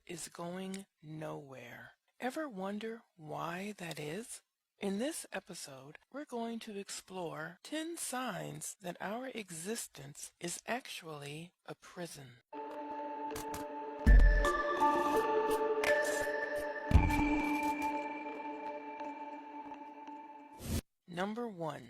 is going nowhere. Ever wonder why that is? In this episode, we're going to explore 10 signs that our existence is actually a prison. Number 1.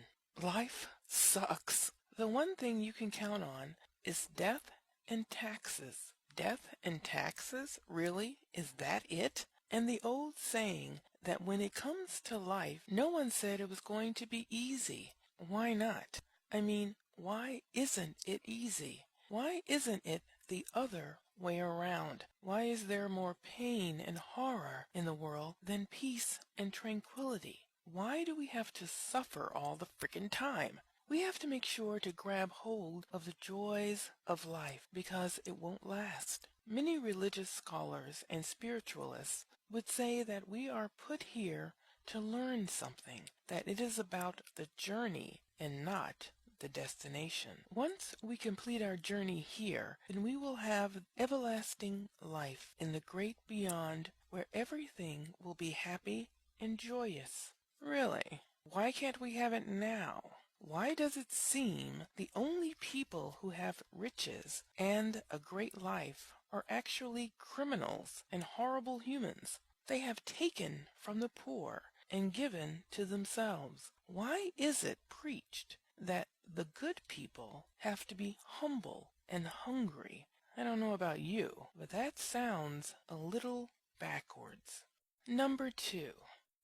Life sucks. The one thing you can count on is death and taxes. Death and taxes? Really? Is that it? And the old saying that when it comes to life, no one said it was going to be easy. Why not? I mean, why isn't it easy? Why isn't it the other way around? Why is there more pain and horror in the world than peace and tranquility? Why do we have to suffer all the frickin' time? We have to make sure to grab hold of the joys of life because it won't last. Many religious scholars and spiritualists would say that we are put here to learn something, that it is about the journey and not the destination. Once we complete our journey here, then we will have everlasting life in the great beyond where everything will be happy and joyous. Really? Why can't we have it now? Why does it seem the only people who have riches and a great life are actually criminals and horrible humans? They have taken from the poor and given to themselves. Why is it preached that the good people have to be humble and hungry? I don't know about you, but that sounds a little backwards. Number 2.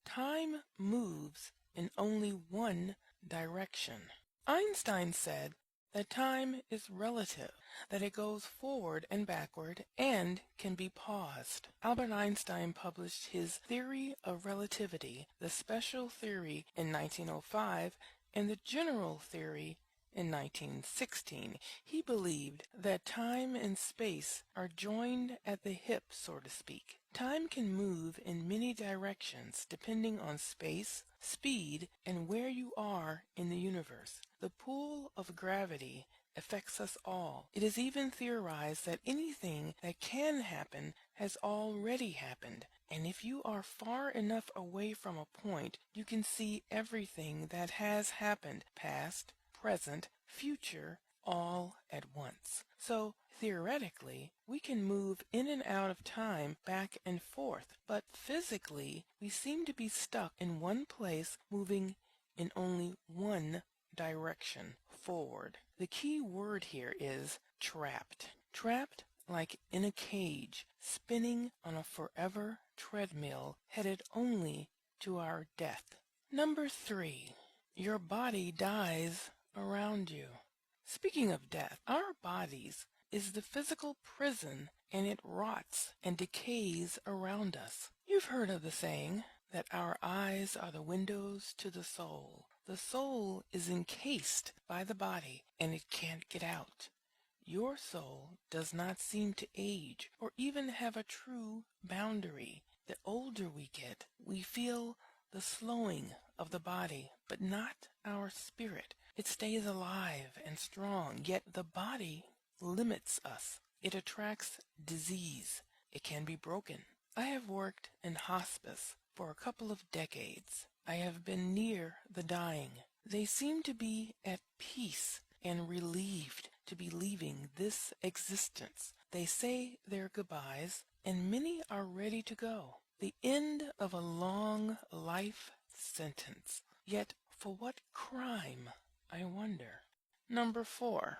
Time moves in only one direction. Einstein said that time is relative, that it goes forward and backward and can be paused. Albert Einstein published his theory of relativity, the special theory, in 1905 and the general theory in 1916. He believed that time and space are joined at the hip, so to speak. Time can move in many directions depending on space, speed, and where you are in the universe. The pull of gravity affects us all. It is even theorized that anything that can happen has already happened, and if you are far enough away from a point, you can see everything that has happened, past, present, future, all at once. So, theoretically, we can move in and out of time back and forth, but physically, we seem to be stuck in one place, moving in only one direction, forward. The key word here is trapped. Trapped like in a cage, spinning on a forever treadmill, headed only to our death. Number 3. Your body dies around you. Speaking of death, our bodies is the physical prison, and it rots and decays around us. You've heard of the saying that our eyes are the windows to the soul. The soul is encased by the body, and it can't get out. Your soul does not seem to age or even have a true boundary. The older we get, we feel the slowing of the body, but not our spirit. It stays alive and strong, yet the body limits us. It attracts disease. It can be broken. I have worked in hospice for a couple of decades. I have been near the dying. They seem to be at peace and relieved to be leaving this existence. They say their goodbyes, and many are ready to go. The end of a long life sentence. Yet for what crime, I wonder? Number 4.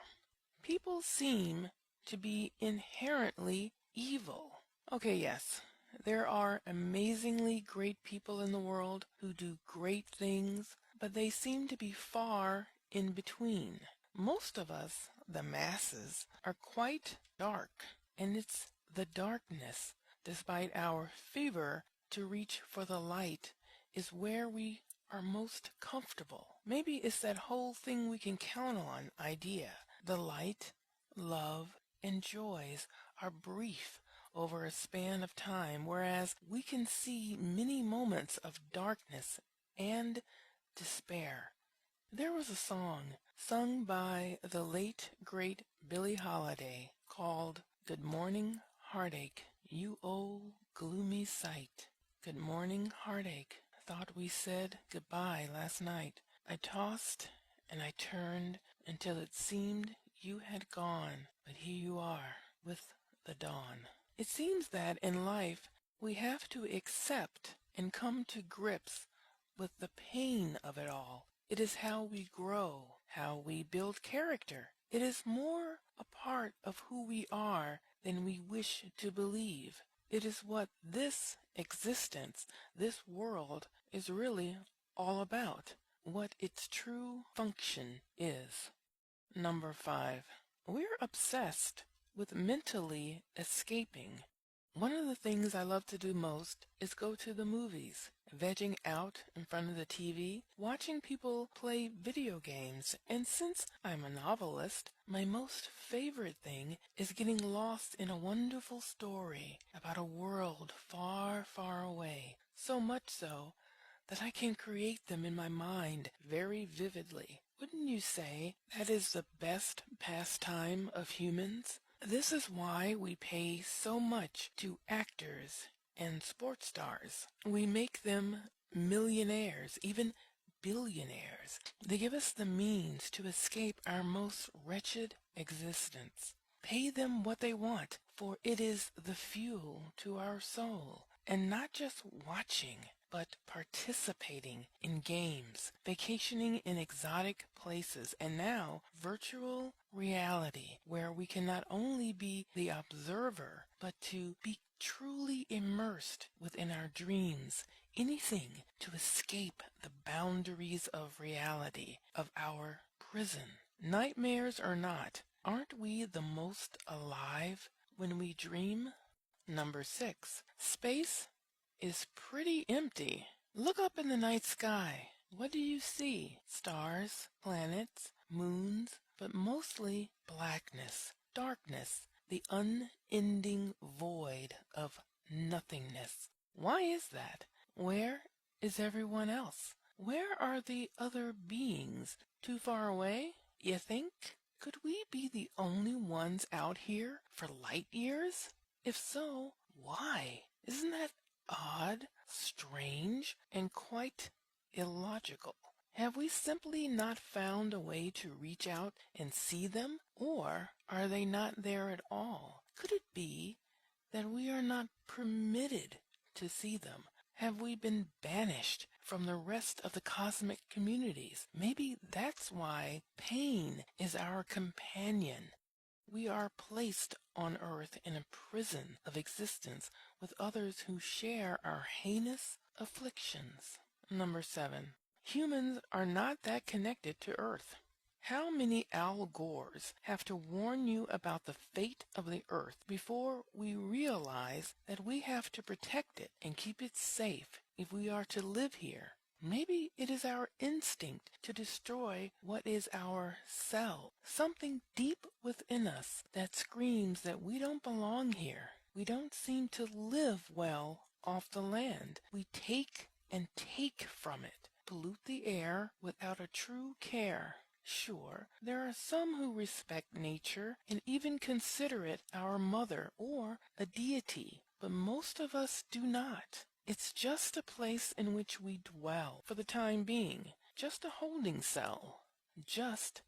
People seem to be inherently evil. Okay, yes, there are amazingly great people in the world who do great things, but they seem to be far in between. Most of us, the masses, are quite dark, and it's the darkness, despite our fever to reach for the light, is where we are most comfortable. Maybe it's that whole thing we can count on idea. The light, love, and joys are brief over a span of time, whereas we can see many moments of darkness and despair. There was a song sung by the late, great Billie Holiday called Good Morning, Heartache. you old gloomy sight. Good morning, heartache. Thought we said goodbye last night. I tossed and I turned until it seemed you had gone, but here you are with the dawn. It seems that in life we have to accept and come to grips with the pain of it all. It is how we grow, how we build character. It is more a part of who we are than we wish to believe. It is what this existence, this world, is really all about, what its true function is. Number 5. We're obsessed with mentally escaping. One of the things I love to do most is go to the movies, vegging out in front of the TV, watching people play video games, and since I'm a novelist, my most favorite thing is getting lost in a wonderful story about a world far, far away, so much so that I can create them in my mind very vividly. Wouldn't you say that is the best pastime of humans? This is why we pay so much to actors and sports stars. We make them millionaires, even billionaires. They give us the means to escape our most wretched existence. Pay them what they want, for it is the fuel to our soul. And not just watching, but participating in games, vacationing in exotic places, and now virtual reality, where we can not only be the observer, but to be truly immersed within our dreams, anything to escape the boundaries of reality, of our prison. Nightmares or not, aren't we the most alive when we dream? Number 6. Space is pretty empty. Look up in the night sky. What do you see? Stars, planets, moons, but mostly blackness, darkness, the unending void of nothingness. Why is that? Where is everyone else? Where are the other beings? Too far away, you think? Could we be the only ones out here for light years? If so, why? Isn't that odd, strange, and quite illogical? Have we simply not found a way to reach out and see them? Or are they not there at all? Could it be that we are not permitted to see them? Have we been banished from the rest of the cosmic communities? Maybe that's why pain is our companion. We are placed on earth in a prison of existence with others who share our heinous afflictions. Number 7. Humans are not that connected to earth. How many Al Gores have to warn you about the fate of the earth before we realize that we have to protect it and keep it safe if we are to live here? Maybe it is our instinct to destroy what is our cell, something deep within us that screams that we don't belong here. We don't seem to live well off the land. We take and take from it, pollute the air without a true care. Sure, there are some who respect nature and even consider it our mother or a deity, but most of us do not. It's just a place in which we dwell for the time being, just a holding cell, just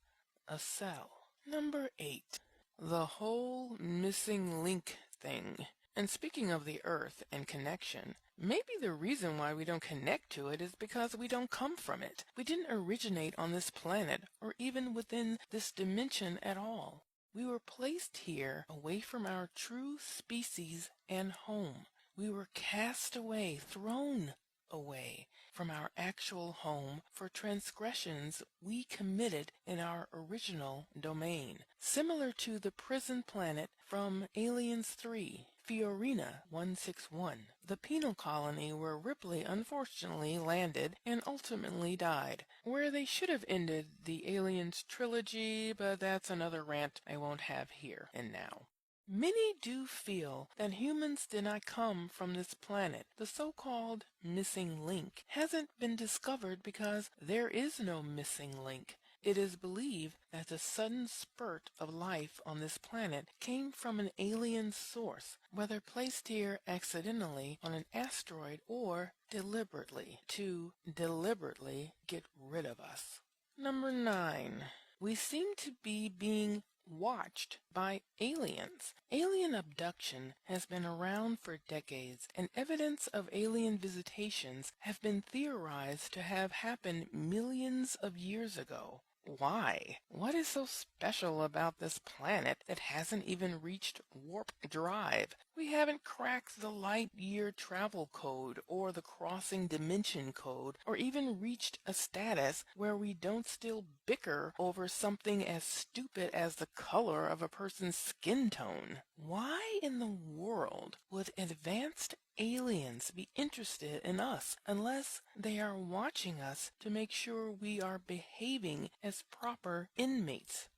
a cell. Number 8. The whole missing link thing. And speaking of the earth and connection, maybe the reason why we don't connect to it is because we don't come from it. We didn't originate on this planet or even within this dimension at all. We were placed here away from our true species and home. We were cast away, thrown away from our actual home for transgressions we committed in our original domain, similar to the prison planet from Aliens 3, Fiorina 161, the penal colony where Ripley unfortunately landed and ultimately died, where they should have ended the Aliens trilogy, but that's another rant I won't have here and now. Many do feel that humans did not come from this planet. The so-called missing link hasn't been discovered because there is no missing link. It is believed that the sudden spurt of life on this planet came from an alien source, whether placed here accidentally on an asteroid or deliberately, to deliberately get rid of us. Number 9. We seem to be being watched by aliens. Alien abduction has been around for decades, and evidence of alien visitations have been theorized to have happened millions of years ago. Why? What is so special about this planet that hasn't even reached warp drive? We haven't cracked the light-year travel code or the crossing dimension code, or even reached a status where we don't still bicker over something as stupid as the color of a person's skin tone. Why in the world would advanced aliens be interested in us unless they are watching us to make sure we are behaving as proper inmates?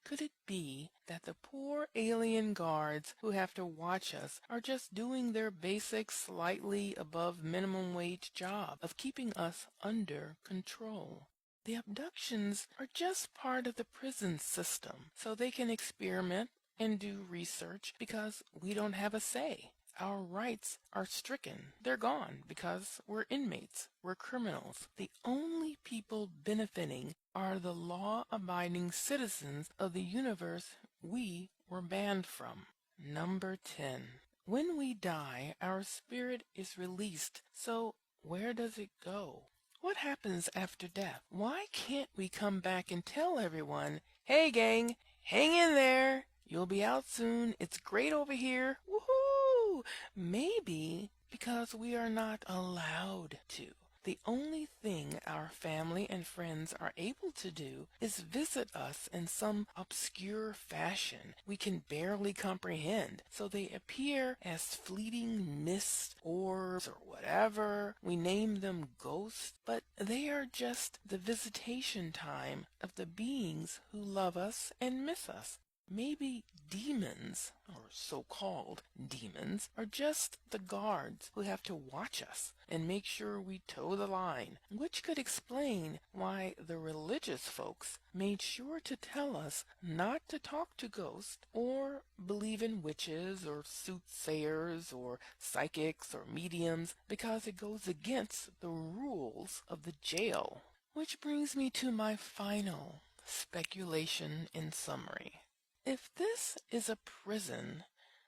Could it be that the poor alien guards who have to watch us are just doing their basic, slightly above minimum wage job of keeping us under control? The abductions are just part of the prison system, so they can experiment and do research because we don't have a say. Our rights are stricken. They're gone because we're inmates. We're criminals. The only people benefiting are the law-abiding citizens of the universe we were banned from. Number 10. When we die, our spirit is released. So where does it go? What happens after death? Why can't we come back and tell everyone, "Hey gang, hang in there. You'll be out soon. It's great over here. Woohoo!" Maybe because we are not allowed to. The only thing our family and friends are able to do is visit us in some obscure fashion we can barely comprehend, so they appear as fleeting mists, orbs, or whatever. We name them ghosts, but they are just the visitation time of the beings who love us and miss us. Maybe demons, or so-called demons, are just the guards who have to watch us and make sure we toe the line, which could explain why the religious folks made sure to tell us not to talk to ghosts or believe in witches or soothsayers or psychics or mediums, because it goes against the rules of the jail. Which brings me to my final speculation in summary. If this is a prison,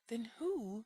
then who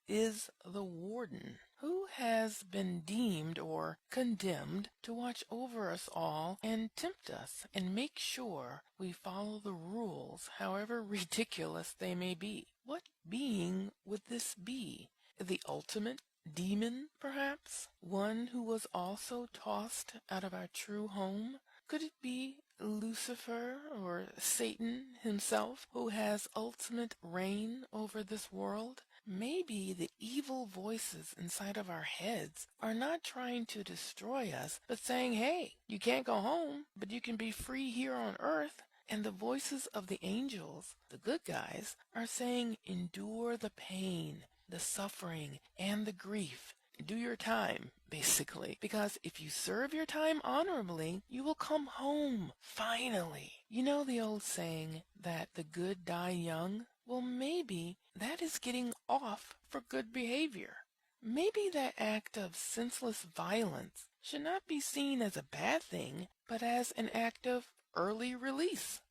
is the warden? Who has been deemed or condemned to watch over us all and tempt us and make sure we follow the rules, however ridiculous they may be? What being would this be? The ultimate demon, perhaps? One who was also tossed out of our true home? Could it be Lucifer or Satan himself, who has ultimate reign over this world? Maybe the evil voices inside of our heads are not trying to destroy us, but saying, "Hey, you can't go home, but you can be free here on earth." And the voices of the angels, the good guys, are saying, "Endure the pain, the suffering, and the grief. Do your time," basically. Because if you serve your time honorably, you will come home, finally. You know the old saying that the good die young? Well, maybe that is getting off for good behavior. Maybe that act of senseless violence should not be seen as a bad thing, but as an act of early release.